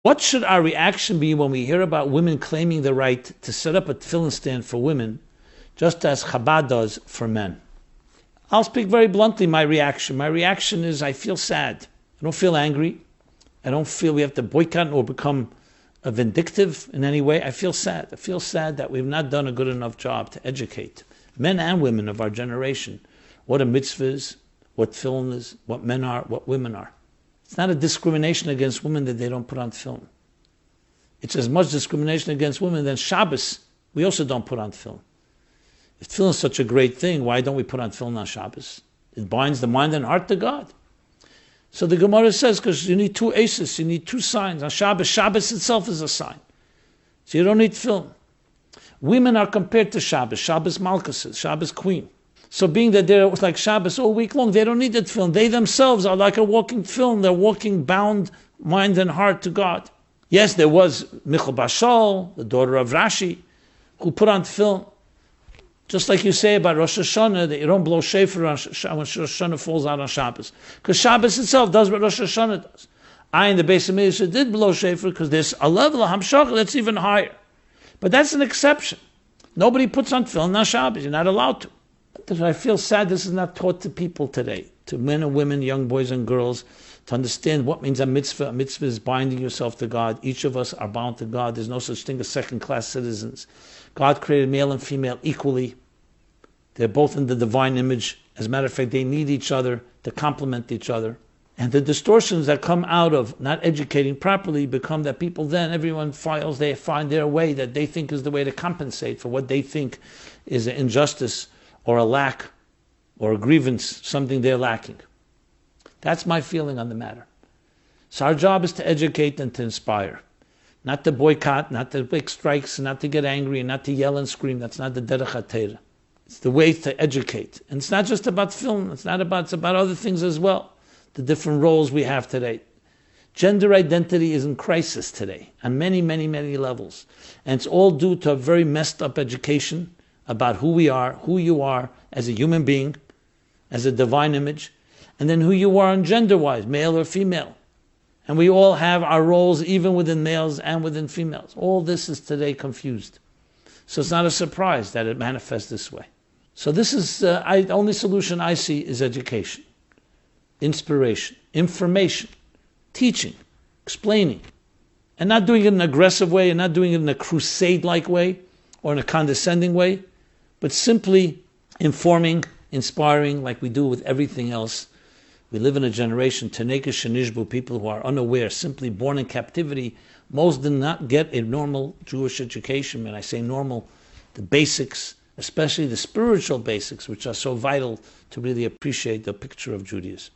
What should our reaction be when we hear about women claiming the right to set up a tefillin stand for women, just as Chabad does for men? I'll speak very bluntly my reaction. My reaction is I feel sad. I don't feel angry. I don't feel we have to boycott or become vindictive in any way. I feel sad. I feel sad that we've not done a good enough job to educate men and women of our generation what a mitzvah is, what tefillin is, what men are, what women are. It's not a discrimination against women that they don't put on tefillin. It's as much discrimination against women than Shabbos. We also don't put on tefillin. If tefillin is such a great thing, why don't we put on tefillin on Shabbos? It binds the mind and heart to God. So the Gemara says, because you need two aces, you need two signs. On Shabbos, Shabbos itself is a sign. So you don't need tefillin. Women are compared to Shabbos. Shabbos Malchus, Shabbos Queen. So being that they're like Shabbos all week long, they don't need the tefillin. They themselves are like a walking tefillin. They're walking bound mind and heart to God. Yes, there was Michal Bashal, the daughter of Rashi, who put on tefillin. Just like you say about Rosh Hashanah, that you don't blow shofar when Rosh Hashanah falls out on Shabbos. Because Shabbos itself does what Rosh Hashanah does. I, in the Beis HaMikdash, did blow shofar because there's a level of Hamshach that's even higher. But that's an exception. Nobody puts on tefillin on Shabbos. You're not allowed to. I feel sad this is not taught to people today, to men and women, young boys and girls, to understand what means a mitzvah. A mitzvah is binding yourself to God. Each of us are bound to God. There's no such thing as second-class citizens. God created male and female equally. They're both in the divine image. As a matter of fact, they need each other to complement each other. And the distortions that come out of not educating properly become that people then, everyone files, they find their way that they think is the way to compensate for what they think is an injustice or a lack or a grievance, something they're lacking. That's my feeling on the matter. So our job is to educate and to inspire. Not to boycott, not to make strikes, not to get angry, and not to yell and scream. That's not the derech HaTorah. It's the way to educate. And it's not just about film, it's about other things as well. The different roles we have today. Gender identity is in crisis today on many, many, many levels. And it's all due to a very messed up education about who we are, who you are as a human being, as a divine image, and then who you are gender-wise, male or female. And we all have our roles even within males and within females. All this is today confused. So it's not a surprise that it manifests this way. So this is, the only solution I see is education, inspiration, information, teaching, explaining, and not doing it in an aggressive way and not doing it in a crusade-like way or in a condescending way, but simply informing, inspiring like we do with everything else. We live in a generation, Taneka Shenishbu, people who are unaware, simply born in captivity. Most did not get a normal Jewish education. When I say normal, the basics, especially the spiritual basics, which are so vital to really appreciate the picture of Judaism.